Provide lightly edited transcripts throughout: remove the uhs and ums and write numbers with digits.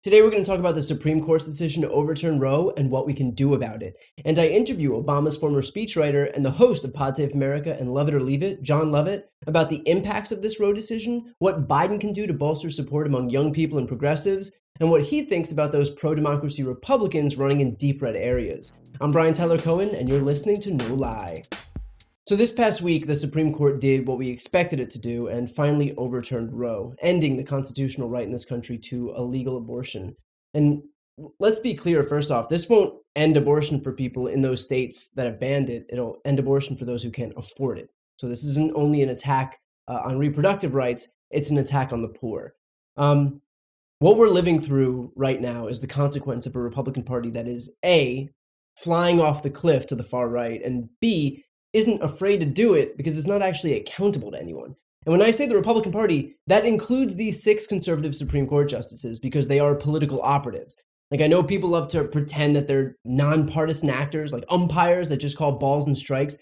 Today we're going to talk about the Supreme Court's decision to overturn Roe and what we can do about it. And I interview Obama's former speechwriter and the host of Pod Save America and Love It or Leave It, John Lovett, about the impacts of this Roe decision, what Biden can do to bolster support among young people and progressives, and what he thinks about those pro-democracy Republicans running in deep red areas. I'm Brian Tyler Cohen, and you're listening to No Lie. So this past week, the Supreme Court did what we expected it to do and finally overturned Roe, ending the constitutional right in this country to a legal abortion. And let's be clear, first off, this won't end abortion for people in those states that have banned it. It'll end abortion for those who can't afford it. So this isn't only an attack on reproductive rights, it's an attack on the poor. What we're living through right now is the consequence of a Republican Party that is A, flying off the cliff to the far right, and B, isn't afraid to do it because it's not actually accountable to anyone. And when I say the Republican Party, that includes these 6 conservative Supreme Court justices because they are political operatives. Like, I know people love to pretend that they're nonpartisan actors, like umpires that just call balls and strikes.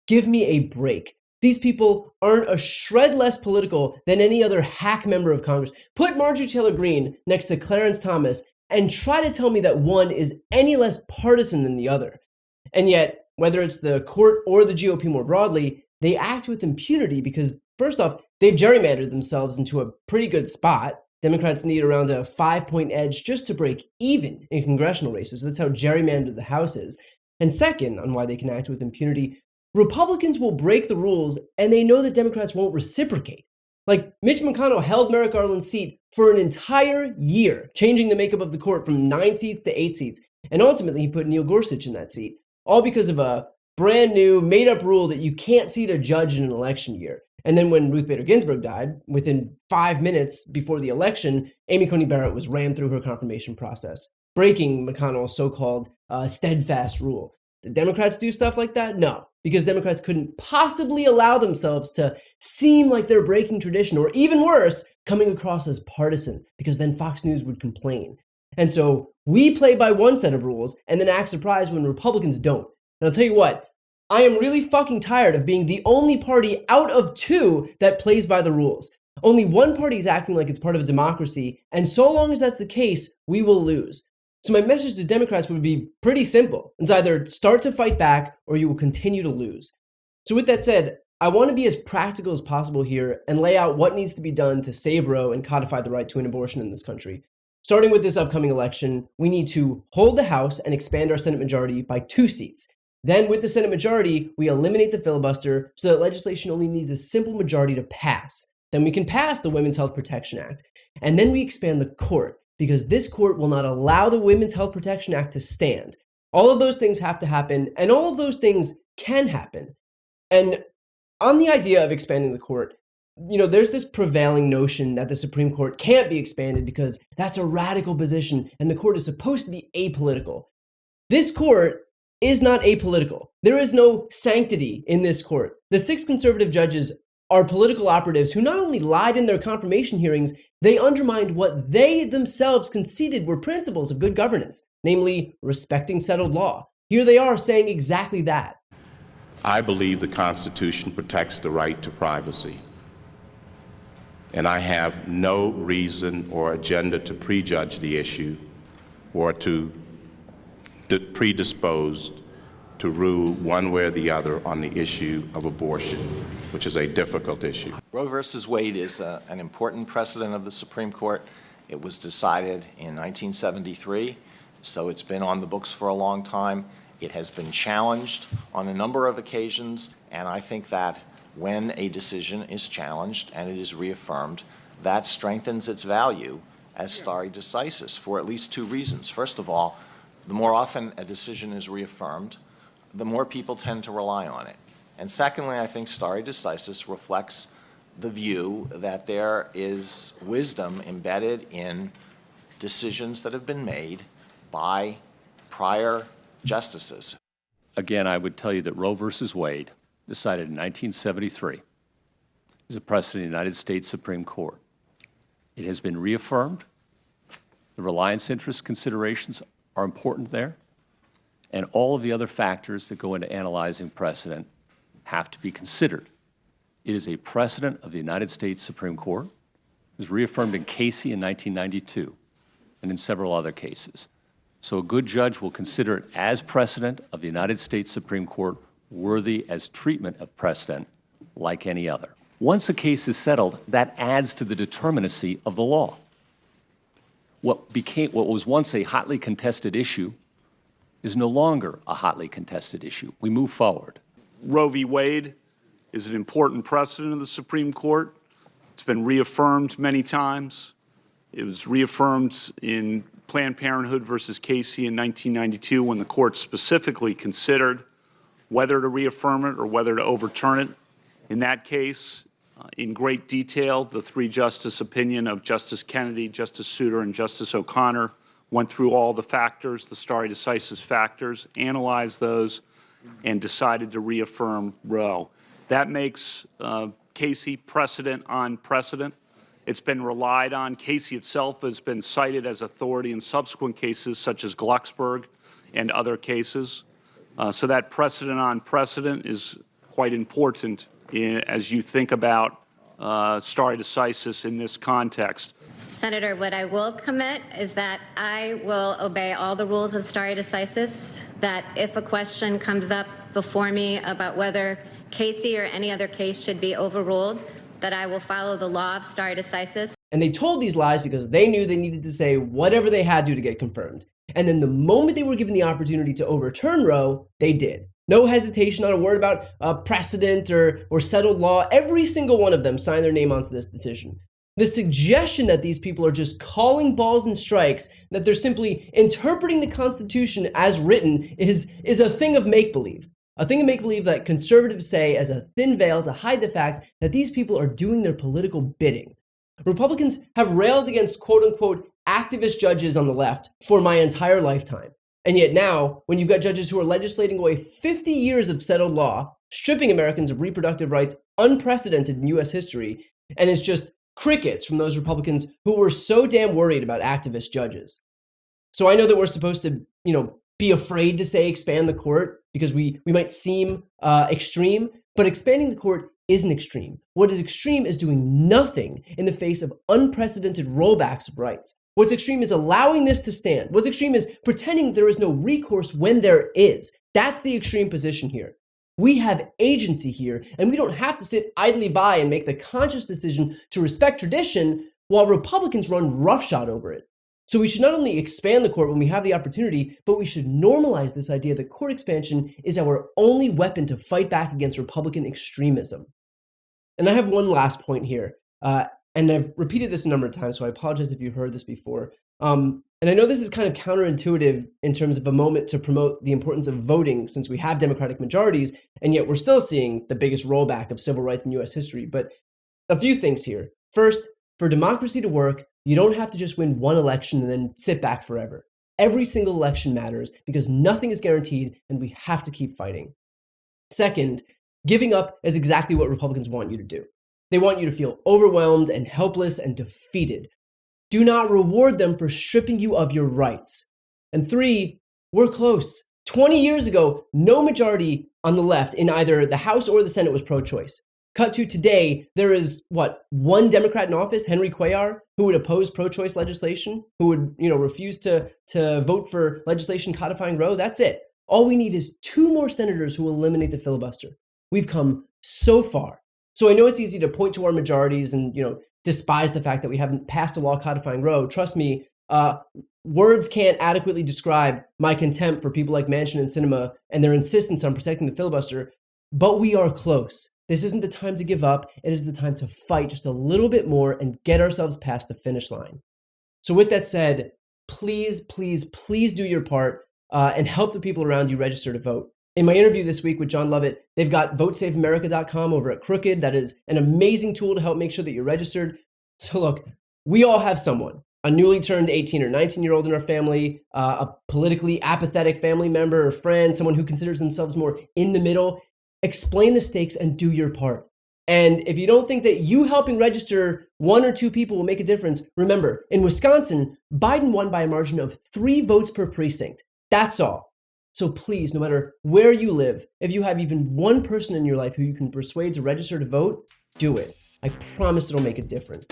Give me a break. These people aren't a shred less political than any other hack member of Congress. Put Marjorie Taylor Greene next to Clarence Thomas and try to tell me that one is any less partisan than the other. And yet, whether it's the court or the GOP more broadly, they act with impunity because, first off, they've gerrymandered themselves into a pretty good spot. Democrats need around a 5-point edge just to break even in congressional races. That's how gerrymandered the House is. And second, on why they can act with impunity, Republicans will break the rules and they know that Democrats won't reciprocate. Like, Mitch McConnell held Merrick Garland's seat for an entire year, changing the makeup of the court from 9 seats to 8 seats. And ultimately, he put Neil Gorsuch in that seat. All because of a brand new, made-up rule that you can't seat a judge in an election year. And then when Ruth Bader Ginsburg died, within 5 minutes before the election, Amy Coney Barrett was rammed through her confirmation process, breaking McConnell's so-called steadfast rule. Did Democrats do stuff like that? No, because Democrats couldn't possibly allow themselves to seem like they're breaking tradition, or even worse, coming across as partisan, because then Fox News would complain. And so we play by one set of rules and then act surprised when Republicans don't. And I'll tell you what, I am really fucking tired of being the only party out of 2 that plays by the rules. Only one party is acting like it's part of a democracy, and so long as that's the case, we will lose. So my message to Democrats would be pretty simple. It's either start to fight back or you will continue to lose. So with that said, I want to be as practical as possible here and lay out what needs to be done to save Roe and codify the right to an abortion in this country. Starting with this upcoming election, we need to hold the House and expand our Senate majority by 2 seats. Then with the Senate majority, we eliminate the filibuster so that legislation only needs a simple majority to pass. Then we can pass the Women's Health Protection Act. And then we expand the court because this court will not allow the Women's Health Protection Act to stand. All of those things have to happen, and all of those things can happen. And on the idea of expanding the court, there's this prevailing notion that the Supreme Court can't be expanded because that's a radical position and the court is supposed to be apolitical. This court is not apolitical. There is no sanctity in this court. The 6 conservative judges are political operatives who not only lied in their confirmation hearings, they undermined what they themselves conceded were principles of good governance, namely respecting settled law. Here they are saying exactly that. I believe the Constitution protects the right to privacy. And I have no reason or agenda to prejudge the issue or to predispose to rule one way or the other on the issue of abortion, which is a difficult issue. Roe versus Wade is an important precedent of the Supreme Court. It was decided in 1973, so it's been on the books for a long time. It has been challenged on a number of occasions, and I think that when a decision is challenged and it is reaffirmed, that strengthens its value as stare decisis for at least 2 reasons. First of all, the more often a decision is reaffirmed, the more people tend to rely on it. And secondly, I think stare decisis reflects the view that there is wisdom embedded in decisions that have been made by prior justices. Again, I would tell you that Roe versus Wade, decided in 1973, is a precedent in the United States Supreme Court. It has been reaffirmed. The reliance interest considerations are important there, and all of the other factors that go into analyzing precedent have to be considered. It is a precedent of the United States Supreme Court. It was reaffirmed in Casey in 1992. and in several other cases. So a good judge will consider it as precedent of the United States Supreme Court, worthy as treatment of precedent like any other. Once a case is settled, that adds to the determinacy of the law. What was once a hotly contested issue is no longer a hotly contested issue. We move forward. Roe v. Wade is an important precedent of the Supreme Court. It's been reaffirmed many times. It was reaffirmed in Planned Parenthood versus Casey in 1992 when the court specifically considered whether to reaffirm it or whether to overturn it. In that case, in great detail, the three-justice opinion of Justice Kennedy, Justice Souter, and Justice O'Connor went through all the factors, the stare decisis factors, analyzed those, and decided to reaffirm Roe. That makes Casey precedent on precedent. It's been relied on. Casey itself has been cited as authority in subsequent cases such as Glucksberg and other cases. So that precedent on precedent is quite important as you think about stare decisis in this context. Senator, what I will commit is that I will obey all the rules of stare decisis, that if a question comes up before me about whether Casey or any other case should be overruled, that I will follow the law of stare decisis. And they told these lies because they knew they needed to say whatever they had to get confirmed. And then the moment they were given the opportunity to overturn Roe, they did. No hesitation, not a word about precedent or settled law. Every single one of them signed their name onto this decision. The suggestion that these people are just calling balls and strikes, that they're simply interpreting the Constitution as written is a thing of make-believe. A thing of make-believe that conservatives say as a thin veil to hide the fact that these people are doing their political bidding. Republicans have railed against quote-unquote activist judges on the left for my entire lifetime. And yet now, when you've got judges who are legislating away 50 years of settled law, stripping Americans of reproductive rights unprecedented in U.S. history, and it's just crickets from those Republicans who were so damn worried about activist judges. So I know that we're supposed to, be afraid to say expand the court because we might seem extreme, but expanding the court isn't extreme. What is extreme is doing nothing in the face of unprecedented rollbacks of rights. What's extreme is allowing this to stand. What's extreme is pretending there is no recourse when there is. That's the extreme position here. We have agency here, and we don't have to sit idly by and make the conscious decision to respect tradition while Republicans run roughshod over it. So we should not only expand the court when we have the opportunity, but we should normalize this idea that court expansion is our only weapon to fight back against Republican extremism. And I have one last point here, and I've repeated this a number of times, so I apologize if you've heard this before. And I know this is kind of counterintuitive in terms of a moment to promote the importance of voting since we have Democratic majorities, and yet we're still seeing the biggest rollback of civil rights in U.S. history. But a few things here. First, for democracy to work, you don't have to just win one election and then sit back forever. Every single election matters because nothing is guaranteed, and we have to keep fighting. Second, giving up is exactly what Republicans want you to do. They want you to feel overwhelmed and helpless and defeated. Do not reward them for stripping you of your rights. And three, we're close. 20 years ago, no majority on the left in either the House or the Senate was pro-choice. Cut to today, there is, one Democrat in office, Henry Cuellar, who would oppose pro-choice legislation, who would, refuse to vote for legislation codifying Roe. That's it. All we need is 2 more senators who will eliminate the filibuster. We've come so far. So I know it's easy to point to our majorities and, despise the fact that we haven't passed a law codifying Roe. Trust me, words can't adequately describe my contempt for people like Manchin and Sinema and their insistence on protecting the filibuster. But we are close. This isn't the time to give up. It is the time to fight just a little bit more and get ourselves past the finish line. So with that said, please, please, please do your part and help the people around you register to vote. In my interview this week with John Lovett, they've got VoteSaveAmerica.com over at Crooked. That is an amazing tool to help make sure that you're registered. So look, we all have someone, a newly turned 18 or 19-year-old in our family, a politically apathetic family member or friend, someone who considers themselves more in the middle. Explain the stakes and do your part. And if you don't think that you helping register 1 or 2 people will make a difference, remember, in Wisconsin, Biden won by a margin of 3 votes per precinct. That's all. So please, no matter where you live, if you have even one person in your life who you can persuade to register to vote, do it. I promise it'll make a difference.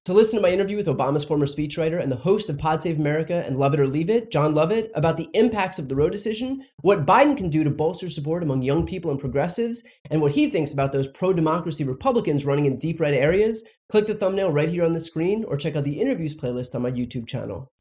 To listen to my interview with Obama's former speechwriter and the host of Pod Save America and Love It or Leave It, John Lovett, about the impacts of the Roe decision, what Biden can do to bolster support among young people and progressives, and what he thinks about those pro-democracy Republicans running in deep red areas, click the thumbnail right here on the screen or check out the interviews playlist on my YouTube channel.